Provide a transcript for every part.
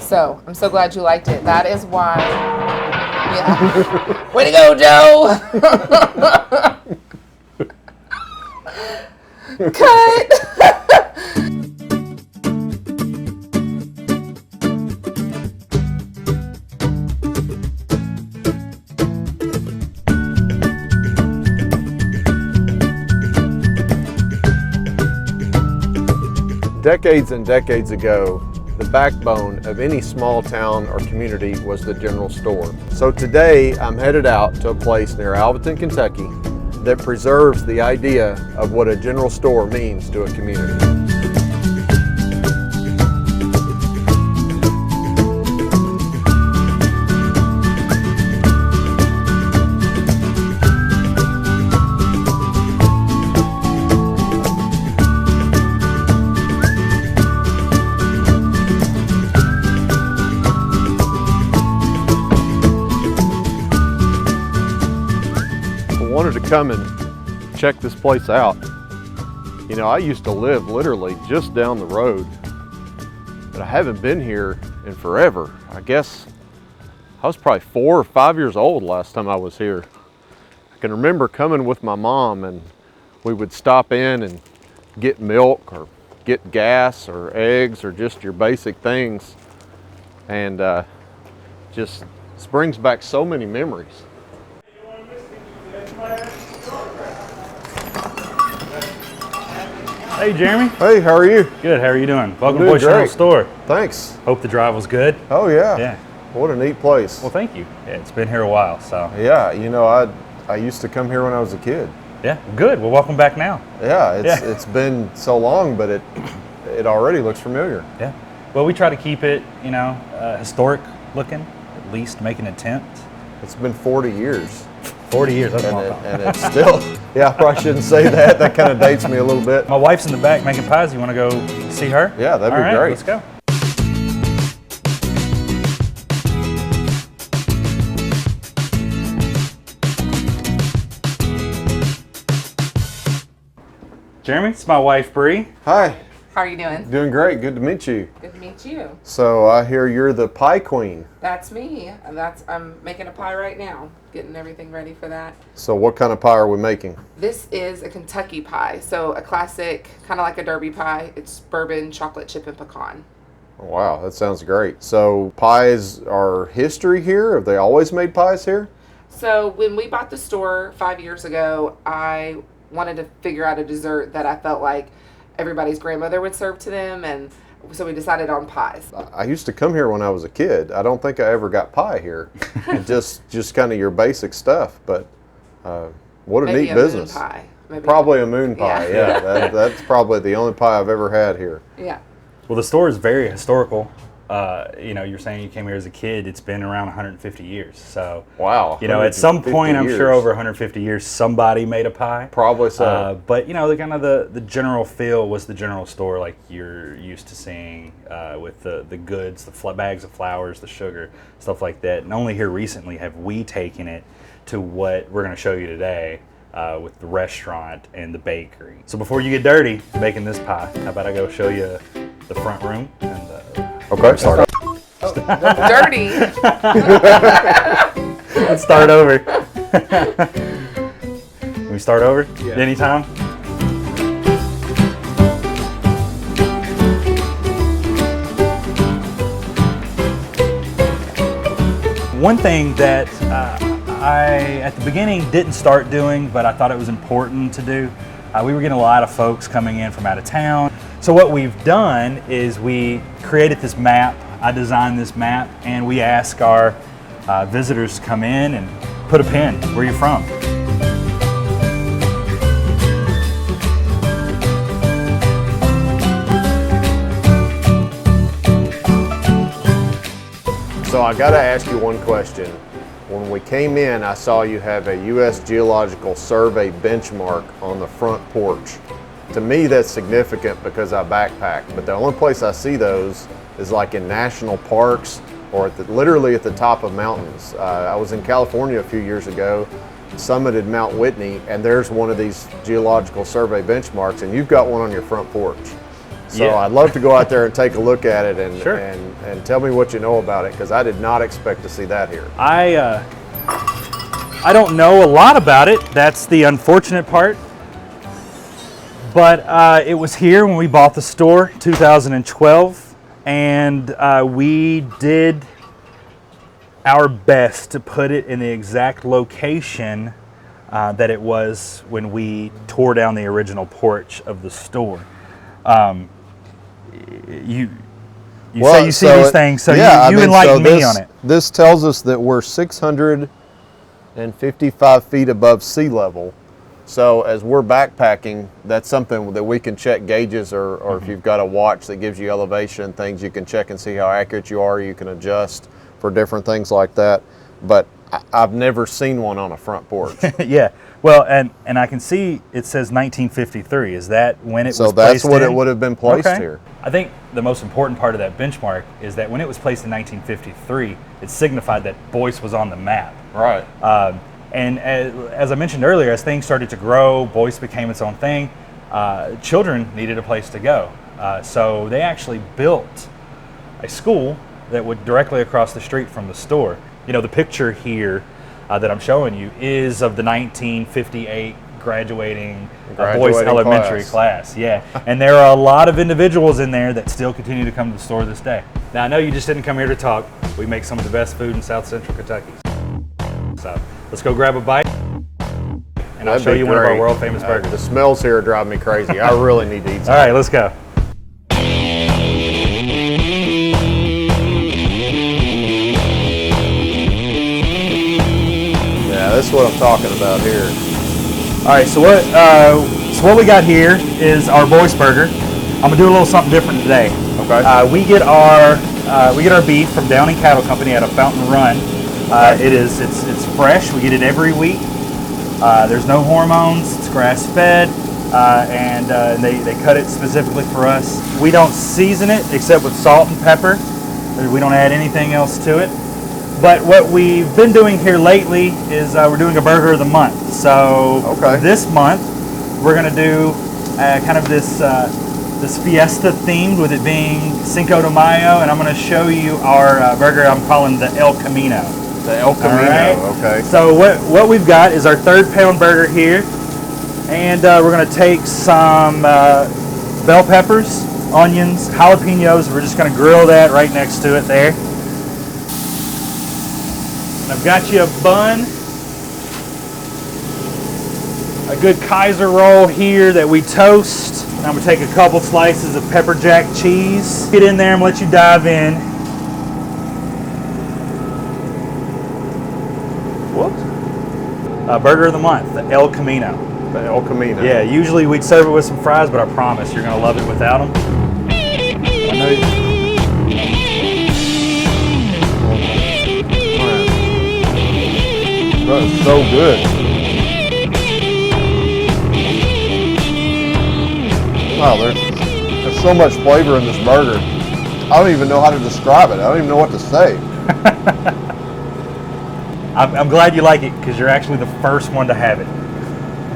So I'm so glad you liked it. That is why. Yeah. Way to go, Joe. Cut. Decades and decades ago, the backbone of any small town or community was the general store. So today, I'm headed out to a place near Alvaton, Kentucky that preserves the idea of what a general store means to a community. Wanted to come and check this place out. You know, I used to live literally just down the road, but I haven't been here in forever. I guess I was probably 4 or 5 years old last time I was here. I can remember coming with my mom and we would stop in and get milk or get gas or eggs or just your basic things, and just brings back so many memories. Hey Jeremy. Hey, how are you? Good, how are you doing? Welcome to doing Boys General great. Store. Thanks. Hope the drive was good. Oh yeah. Yeah. What a neat place. Well, thank you. Yeah, it's been here a while, so. Yeah, you know, I used to come here when I was a kid. Yeah, good. Well, welcome back now. Yeah, it's been so long, but it already looks familiar. Yeah. Well, we try to keep it, you know, historic looking, at least make an attempt. It's been 40 years. 40 years, that's a long And, time. and it's still, yeah, I probably shouldn't say that. That kind of dates me a little bit. My wife's in the back making pies. You want to go see her? Yeah, that'd be All right, great. Let's go. Jeremy, it's my wife, Bree. Hi, How are you doing? doing great. Good to meet you. Good to meet you. So I hear you're the pie queen. That's me. I'm making a pie right now, getting everything ready for that. So what kind of pie are we making? This is a Kentucky pie, so a classic, kind of like a Derby pie. It's bourbon, chocolate chip, and pecan. Wow, that sounds great. So pies are history here? Have they always made pies here? So when we bought the store 5 years ago, I wanted to figure out a dessert that I felt like everybody's grandmother would serve to them, and so we decided on pies. I used to come here when I was a kid. I don't think I ever got pie here. just kind of your basic stuff, but what a Maybe neat a business. moon pie. Maybe Probably a moon pie, Yeah. yeah. That's probably the only pie I've ever had here. Yeah. Well, the store is very historical. You know, you're saying you came here as a kid. It's been around 150 years. So, Wow. you know, at some 150 point, I'm sure years. over 150 years, somebody made a pie. Probably so. But, you know, the kind of the general feel was the general store like you're used to seeing with the goods, the bags of flowers, the sugar, stuff like that. And only here recently have we taken it to what we're going to show you today with the restaurant and the bakery. So before you get dirty making this pie, how about I go show you the front room and Okay. Start. Dirty. Let's start over. Can we start over? Yeah. Anytime? One thing that I, at the beginning, didn't start doing, but I thought it was important to do, we were getting a lot of folks coming in from out of town. So what we've done is we created this map. I designed this map, and we ask our visitors to come in and put a pin where you're from. So I got to ask you one question. When we came in, I saw you have a U.S. Geological Survey benchmark on the front porch. To me, that's significant because I backpack, but the only place I see those is like in national parks or literally at the top of mountains. I was in California a few years ago, summited Mount Whitney, and there's one of these Geological Survey benchmarks, and you've got one on your front porch. So Yeah. I'd love to go out there and take a look at it and Sure. and tell me what you know about it, because I did not expect to see that here. I don't know a lot about it. That's the unfortunate part. But it was here when we bought the store, 2012, and we did our best to put it in the exact location that it was when we tore down the original porch of the store. You say you see these things, so yeah, you enlighten me this, on it. This tells us that we're 655 feet above sea level. So as we're backpacking, that's something that we can check gauges, or if you've got a watch that gives you elevation, things you can check and see how accurate you are. You can adjust for different things like that. But I've never seen one on a front porch. Yeah, well, and I can see it says 1953. Is that when it was placed So that's what in? it would have been placed Okay. here. I think the most important part of that benchmark is that when it was placed in 1953, it signified that Boyce was on the map. Right. And as I mentioned earlier, as things started to grow, Boyce became its own thing. Children needed a place to go. So they actually built a school that would directly across the street from the store. You know, the picture here that I'm showing you is of the 1958 graduating Boyce Elementary class. Yeah, and there are a lot of individuals in there that still continue to come to the store this day. Now, I know you just didn't come here to talk. We make some of the best food in South Central Kentucky. So let's go grab a bite, and I'll show you one of our world famous burgers. The smells here drive me crazy. I really need to eat some. All right, let's go. Yeah, this is what I'm talking about here. All right, so what we got here is our Boyce burger. I'm gonna do a little something different today. Okay. We get our beef from Downing Cattle Company out of Fountain Run. It's fresh. We get it every week. There's no hormones. It's grass fed, and they cut it specifically for us. We don't season it except with salt and pepper. We don't add anything else to it. But what we've been doing here lately is we're doing a burger of the month. So this month we're going to do kind of this fiesta themed, with it being Cinco de Mayo, and I'm going to show you our burger I'm calling the El Camino. The El Camino, right. okay. So what we've got is our 3rd pound burger here, and we're going to take some bell peppers, onions, jalapenos. We're just going to grill that right next to it there. And I've got you a bun, a good Kaiser roll here that we toast. And I'm going to take a couple slices of pepper jack cheese. Get in there and let you dive in. Whoops. Burger of the month, the El Camino. The El Camino. Yeah, usually we'd serve it with some fries, but I promise you're going to love it without them. I know That is so good. Wow, there's so much flavor in this burger. I don't even know how to describe it. I don't even know what to say. I'm glad you like it, because you're actually the first one to have it.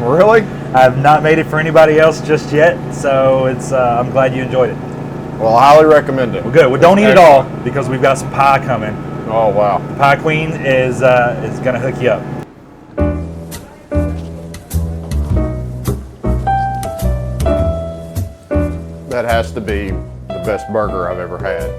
Really? I've not made it for anybody else just yet, so it's I'm glad you enjoyed it. Well, I highly recommend it. Well, good. Well, don't eat it all, because we've got some pie coming. Oh, wow. The Pie Queen is going to hook you up. That has to be the best burger I've ever had.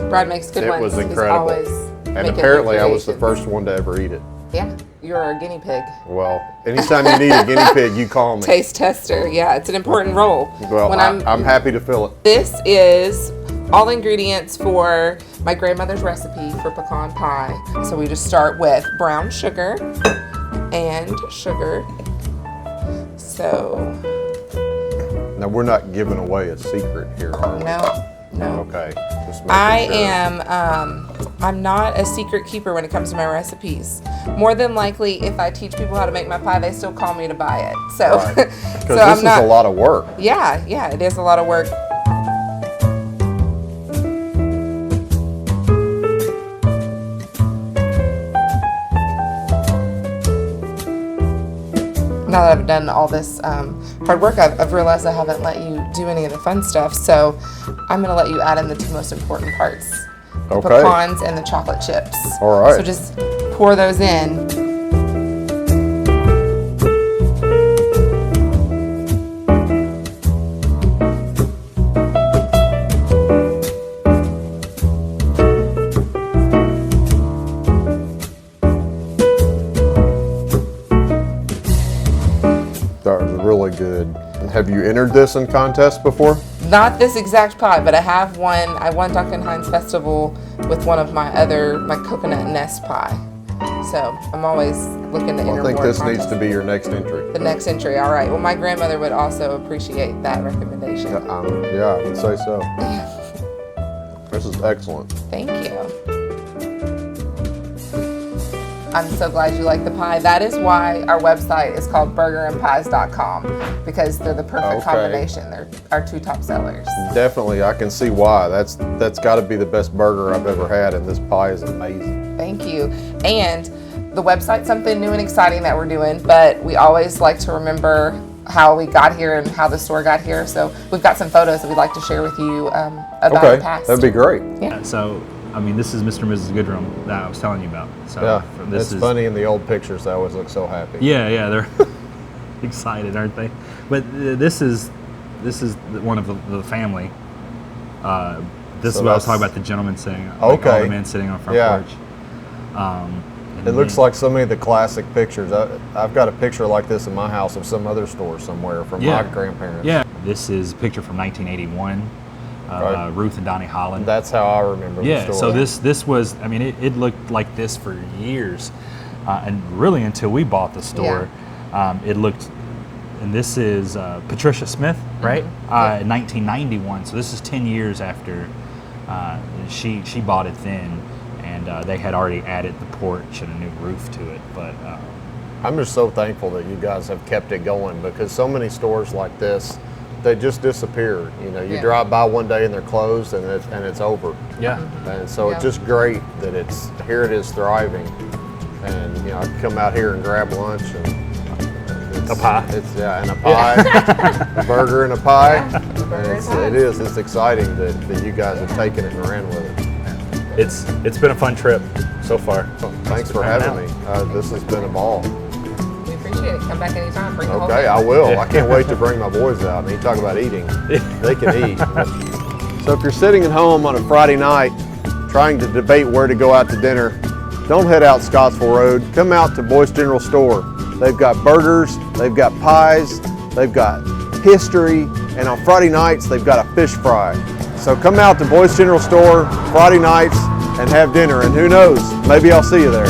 Brad makes good It ones. was He's incredible. always And making new apparently I was the creations. first one to ever eat it. Yeah, you're our guinea pig. Well, anytime you need a guinea pig, you call me. Taste tester. Yeah, it's an important role. Well, When I'm happy to fill it. This is all ingredients for my grandmother's recipe for pecan pie. So we just start with brown sugar and sugar. So, Now, we're not giving away a secret here, are we? no. Okay. Just making I sure. am, I'm not a secret keeper when it comes to my recipes. More than likely, if I teach people how to make my pie, they still call me to buy it. So, Right. Because so this I'm is not, a lot of work. Yeah, it is a lot of work. Now that I've done all this hard work, I've realized I haven't let you do any of the fun stuff. So I'm going to let you add in the two most important parts. The Okay. pecans and the chocolate chips. All right. So just pour those in. That was really good. Have you entered this in contests before? Not this exact pie, but I won Duncan Hines Festival with one of my coconut nest pie. So I'm always looking to enter I think more this needs contests. to be your next entry. The next entry, all right. Well, my grandmother would also appreciate that recommendation. Yeah, I would say so. This is excellent. Thank you. I'm so glad you like the pie. That is why our website is called burgerandpies.com, because they're the perfect Okay. combination. They're our two top sellers. Definitely, I can see why. That's got to be the best burger I've ever had, and this pie is amazing. Thank you. And the website's something new and exciting that we're doing, but we always like to remember how we got here and how the store got here. So we've got some photos that we'd like to share with you about the Okay, past. that'd be great. Yeah. So, I mean, this is Mr. and Mrs. Goodrum that I was telling you about. So Yeah, this it's is funny in the old pictures. They always look so happy. Yeah, they're excited, aren't they? But this is one of the family. This So is what I was that's- talking about. The gentleman sitting, like all Okay. the men sitting on the front Yeah. porch. It looks like so many of the classic pictures. I've got a picture like this in my house of some other store somewhere from my grandparents. Yeah, this is a picture from 1981. Right. Ruth and Donnie Holland. That's how I remember the Yeah, store. so this was, I mean, it looked like this for years, and really until we bought the store, it looked, and this is Patricia Smith, right? In 1991, so this is 10 years after she bought it then, and they had already added the porch and a new roof to it, but I'm just so thankful that you guys have kept it going, because so many stores like this, they just disappear. You know, you Yeah. drive by one day and they're closed, and it's over. yeah. And so Yeah. it's just great that here it is thriving, and you know, I can come out here and grab lunch and A pie. And a pie, a burger and a pie. burger And and it's exciting that you guys have taken it and ran with it. It's been a fun trip so far. Thanks for having me. This has been a ball. We appreciate it. Come back anytime. Bring the whole Okay, I family. will. Yeah. I can't wait to bring my boys out. And you talk about eating. They can eat. So if you're sitting at home on a Friday night trying to debate where to go out to dinner, don't head out Scottsville Road. Come out to Boyce General Store. They've got burgers, they've got pies, they've got history, and on Friday nights they've got a fish fry. So come out to Boyce General Store Friday nights and have dinner, and who knows, maybe I'll see you there.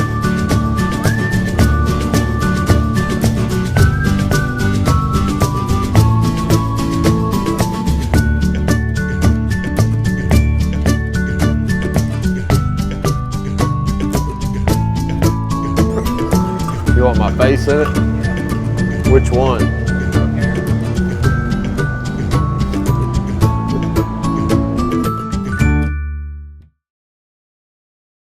You want my face in it? Which one?